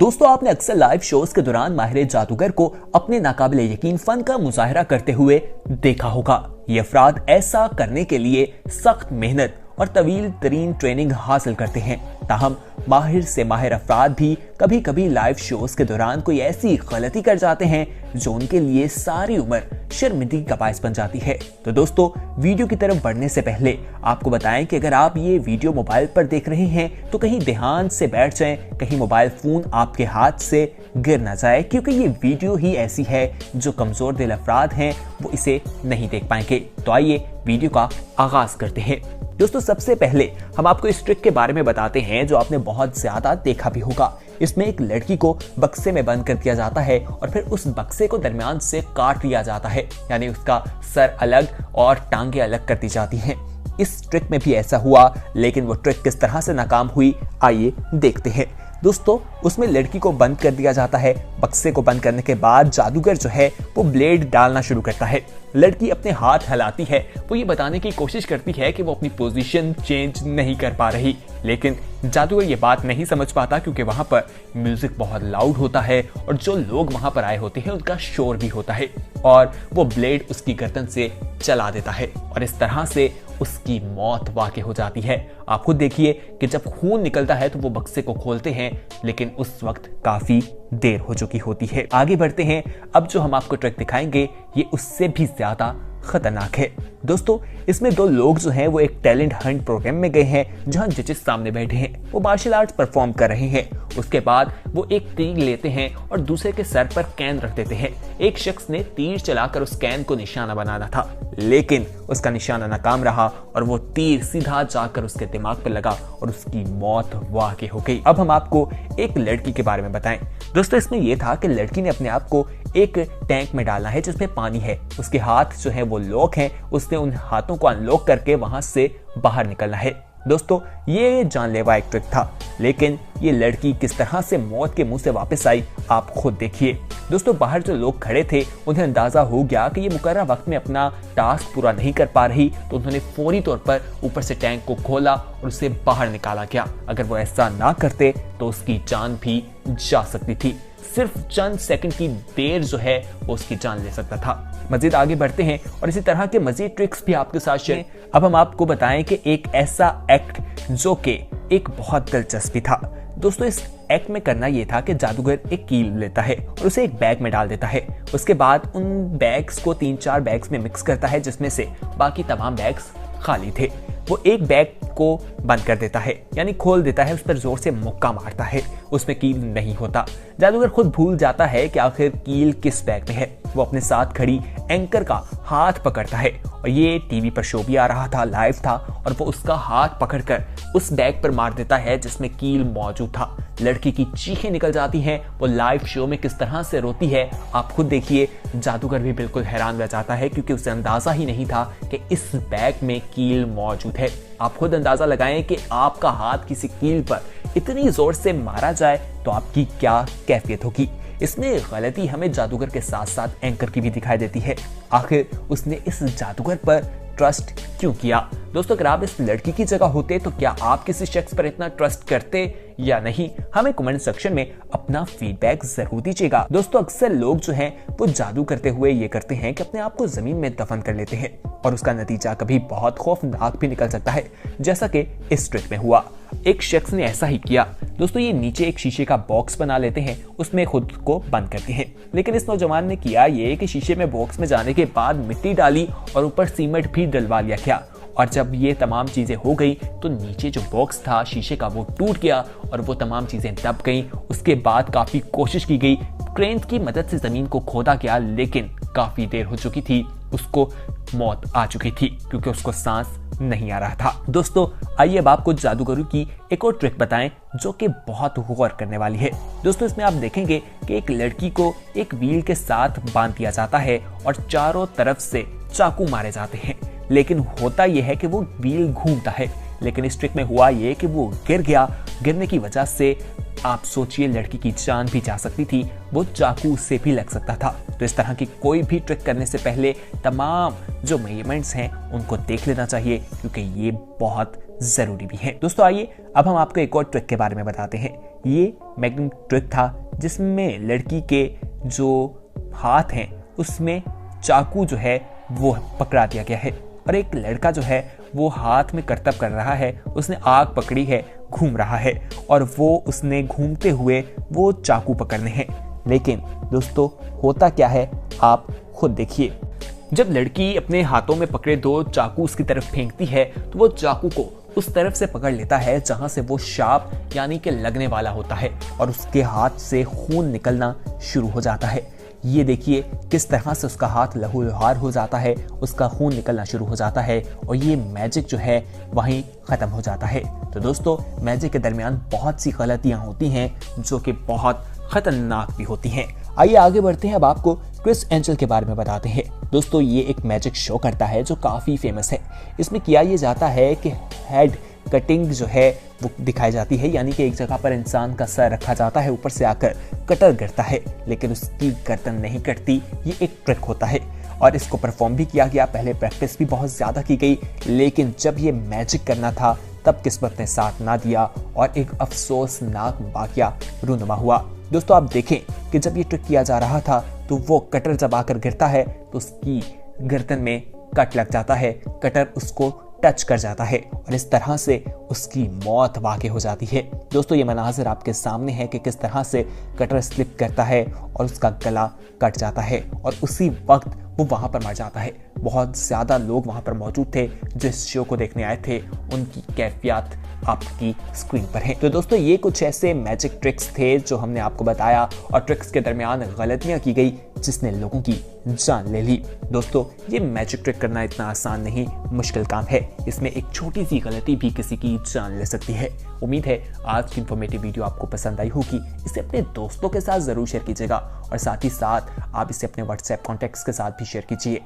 दोस्तों आपने अक्सर लाइव शोज के दौरान माहिर जादूगर को अपने नाकाबिले यकीन फन का मुजाहरा करते हुए देखा होगा। ये अफराद ऐसा करने के लिए सख्त मेहनत और तवील तरीन ट्रेनिंग हासिल करते हैं। ताहम माहिर से माहिर अफराद भी कभी कभी लाइव शोज के दौरान कोई ऐसी गलती कर जाते हैं जो उनके लिए सारी उम्र शर्मिंदगी का बायस बन जाती है। तो दोस्तों वीडियो की तरफ बढ़ने से पहले आपको बताएं कि अगर आप ये वीडियो मोबाइल पर देख रहे हैं तो कहीं ध्यान से बैठ जाएं, कहीं मोबाइल फोन आपके हाथ से गिर ना जाए, क्योंकि ये वीडियो ही ऐसी है जो कमजोर दिल अफराद हैं वो इसे नहीं देख पाएंगे। तो आइए वीडियो का आगाज करते हैं। दोस्तों सबसे पहले हम आपको इस ट्रिक के बारे में बताते हैं जो आपने बहुत ज्यादा देखा भी होगा। इसमें एक लड़की को बक्से में बंद कर दिया जाता है और फिर उस बक्से को दरमियान से काट लिया जाता है, यानी उसका सर अलग और टांगे अलग कर दी जाती हैं। इस ट्रिक में भी ऐसा हुआ, लेकिन वो ट्रिक किस तरह से नाकाम हुई आइए देखते हैं। दोस्तों उसमें लड़की को बंद कर दिया जाता है। बक्से को बंद करने के बाद जादूगर जो है वो ब्लेड डालना शुरू करता है। लड़की अपने हाथ हिलाती है, वो ये बताने की कोशिश करती है कि वो अपनी पोजीशन चेंज नहीं कर पा रही, लेकिन जादूगर ये बात नहीं समझ पाता क्योंकि वहां पर म्यूजिक बहुत लाउड होता है और जो लोग वहां पर आए होते हैं उनका शोर भी होता है और वो ब्लेड उसकी गर्दन से चला देता है और इस तरह से उसकी मौत वाक़ई हो जाती है। आप खुद देखिए कि जब खून निकलता है तो वो बक्से को खोलते हैं, लेकिन उस वक्त काफी देर हो चुकी होती है। आगे बढ़ते हैं। अब जो हम आपको ट्रिक दिखाएंगे ये उससे भी ज्यादा खतरनाक है। दोस्तों इसमें दो लोग जो हैं वो एक टैलेंट हंट प्रोग्राम में गए हैं जहां जजेस सामने बैठे हैं। वो मार्शल आर्ट्स परफॉर्म कर रहे हैं। उसके बाद वो एक तीर लेते हैं और दूसरे के सर पर कैन रख देते हैं। एक शख्स ने तीर चलाकर उस कैन को निशाना बनाना था, लेकिन उसका निशाना नाकाम रहा और वो तीर सीधा जाकर उसके दिमाग पर लगा और उसकी मौत वाक़ई हो गई। अब हम आपको एक लड़की के बारे में बताएं। दोस्तों इसमें यह था कि लड़की ने अपने आप को एक टैंक में डालना है जिसमें पानी है। उसके हाथ जो है वो लॉक हैं, उसने उन हाथों को अनलॉक करके वहां से बाहर निकलना है। दोस्तों ये जानलेवा एक ट्रिक था, लेकिन ये लड़की किस तरह से मौत के मुंह से वापस आई आप खुद देखिए। दोस्तों बाहर जो लोग खड़े थे उन्हें अंदाजा हो गया कि ये मुकर्रर वक्त में अपना टास्क पूरा नहीं कर पा रही, तो उन्होंने फौरी तौर पर ऊपर से टैंक को खोला और उसे बाहर निकाला गया। अगर वो ऐसा ना करते तो उसकी जान भी जा सकती थी। सिर्फ चंद सेकंड की देर जो है वो उसकी जान ले सकता था। मजीद आगे बढ़ते हैं और इसी तरह के मजीद ट्रिक्स भी आपके साथ शेयर। अब हम आपको बताएं कि एक ऐसा एक्ट जो कि एक बहुत दिलचस्पी था। दोस्तों इस एक्ट में करना यह था कि जादूगर एक कील लेता है और उसे एक बैग में डाल देता है। उसके बाद उन बैग्स को 3-4 बैग्स में मिक्स करता है जिसमें से बाकी तमाम बैग्स खाली थे। वो एक बैग को बंद कर देता है, यानी खोल देता है, उस पर जोर से मुक्का मारता है, उसमें कील नहीं होता। जादूगर खुद भूल जाता है कि आखिर कील किस बैग में है। वो अपने साथ खड़ी एंकर का हाथ पकड़ता है और ये टीवी पर शो भी आ रहा था, लाइव था, और वो उसका हाथ पकड़कर उस बैग पर मार देता है जिसमें कील मौजूद था। लड़की की चीखें निकल जाती हैं। वो लाइव शो में किस तरह से रोती है आप खुद देखिए। जादूगर भी बिल्कुल हैरान रह जाता है क्योंकि उसे अंदाजा ही नहीं था कि इस बैग में कील मौजूद है। आप खुद अंदाजा लगाएं कि आपका हाथ किसी कील पर इतनी जोर से मारा जाए तो आपकी क्या कैफियत होगी। इसमें गलती हमें जादूगर के साथ साथ एंकर की भी दिखाई देती है। आखिर उसने इस जादूगर पर ट्रस्ट क्यों किया? दोस्तों अगर आप इस लड़की की जगह होते तो क्या आप किसी शख्स पर इतना ट्रस्ट करते या नहीं? हमें कमेंट सेक्शन में अपना फीडबैक जरूर दीजिएगा। दोस्तों अक्सर लोग जो हैं वो जादू करते हुए ये करते हैं कि अपने आप को जमीन में दफन कर लेते हैं और उसका नतीजा कभी बहुत खौफनाक भी निकल सकता है, जैसा कि इस ट्रिक में हुआ। एक शख्स ने ऐसा ही किया। दोस्तों ये नीचे एक शीशे का बॉक्स बना लेते हैं, उसमें खुद को बंद करते हैं, लेकिन इस नौजवान ने किया ये कि शीशे में बॉक्स में जाने के बाद मिट्टी डाली और ऊपर सीमेंट भी डलवा लिया गया। और जब ये तमाम चीजें हो गई तो नीचे जो बॉक्स था शीशे का वो टूट गया और वो तमाम चीजें दब गईं। उसके बाद काफी कोशिश की गई, क्रेन की मदद से जमीन को खोदा गया, लेकिन काफी देर हो चुकी थी, उसको मौत आ चुकी थी क्योंकि उसको सांस नहीं आ रहा था। दोस्तों आइए अब आपको जादूगरों की एक और ट्रिक बताएं जो कि बहुत गौर करने वाली है। दोस्तों इसमें आप देखेंगे कि एक लड़की को एक व्हील के साथ बांध दिया जाता है और चारों तरफ से चाकू मारे जाते हैं, लेकिन होता यह है कि वो व्हील घूमता है। लेकिन इस ट्रिक में हुआ ये कि वो गिर गया। गिरने की वजह से आप सोचिए लड़की की जान भी जा सकती थी, वो चाकू से भी लग सकता था। तो इस तरह की कोई भी ट्रिक करने से पहले तमाम जो मेजरमेंट्स हैं उनको देख लेना चाहिए क्योंकि ये बहुत जरूरी भी है। दोस्तों आइए अब हम आपको एक और ट्रिक के बारे में बताते हैं। ये मैजिक ट्रिक था जिसमें लड़की के जो हाथ हैं उसमें चाकू जो है वो पकड़ा दिया गया है और एक लड़का जो है वो हाथ में करतब कर रहा है, उसने आग पकड़ी है, घूम रहा है और वो उसने घूमते हुए वो चाकू पकड़ने हैं। लेकिन दोस्तों होता क्या है आप खुद देखिए। जब लड़की अपने हाथों में पकड़े 2 चाकू उसकी तरफ फेंकती है तो वो चाकू को उस तरफ से पकड़ लेता है जहां से वो शार्प यानी कि लगने वाला होता है और उसके हाथ से खून निकलना शुरू हो जाता है। ये देखिए किस तरह से उसका हाथ लहूलुहान हो जाता है, उसका खून निकलना शुरू हो जाता है और ये मैजिक जो है वहीं खत्म हो जाता है। तो दोस्तों मैजिक के दरमियान बहुत सी गलतियां होती हैं जो कि बहुत खतरनाक भी होती हैं। आइए आगे बढ़ते हैं, अब आपको क्रिस एंजल के बारे में बताते हैं। दोस्तों ये एक मैजिक शो करता है जो काफी फेमस है। इसमें किया ये जाता है कि हेड कटिंग जो है वो दिखाई जाती है, यानी कि एक जगह पर इंसान का सर रखा जाता है, ऊपर से आकर कटर गिरता है लेकिन उसकी गर्दन नहीं कटती। ये एक ट्रिक होता है और इसको परफॉर्म भी किया गया। पहले प्रैक्टिस भी बहुत ज्यादा की गई लेकिन जब ये मैजिक करना था तब किस्मत ने साथ ना दिया और एक अफसोसनाक वाकया रूनुमा हुआ। दोस्तों आप देखें कि जब ये ट्रिक किया जा रहा था तो वो कटर जब आकर गिरता है तो उसकी गर्दन में कट लग जाता है, कटर उसको टच कर जाता है और इस तरह से उसकी मौत वाक़ई हो जाती है। दोस्तों ये मनाज़र आपके सामने है कि किस तरह से कटर स्लिप करता है और उसका गला कट जाता है और उसी वक्त वो वहां पर मर जाता है। बहुत ज्यादा लोग वहां पर मौजूद थे जो इस शो को देखने आए थे, उनकी कैफियत आपकी स्क्रीन पर है। तो दोस्तों ये कुछ ऐसे मैजिक ट्रिक्स थे जो हमने आपको बताया और ट्रिक्स के दरमियान गलतियां की गई जिसने लोगों की जान ले ली। दोस्तों ये मैजिक ट्रिक करना इतना आसान नहीं, मुश्किल काम है। इसमें एक छोटी सी गलती भी किसी की जान ले सकती है। उम्मीद है आज की इन्फॉर्मेटिव वीडियो आपको पसंद आई होगी। इसे अपने दोस्तों के साथ जरूर शेयर कीजिएगा और साथ ही साथ आप इसे अपने व्हाट्सएप कॉन्टैक्ट्स के साथ भी शेयर कीजिए।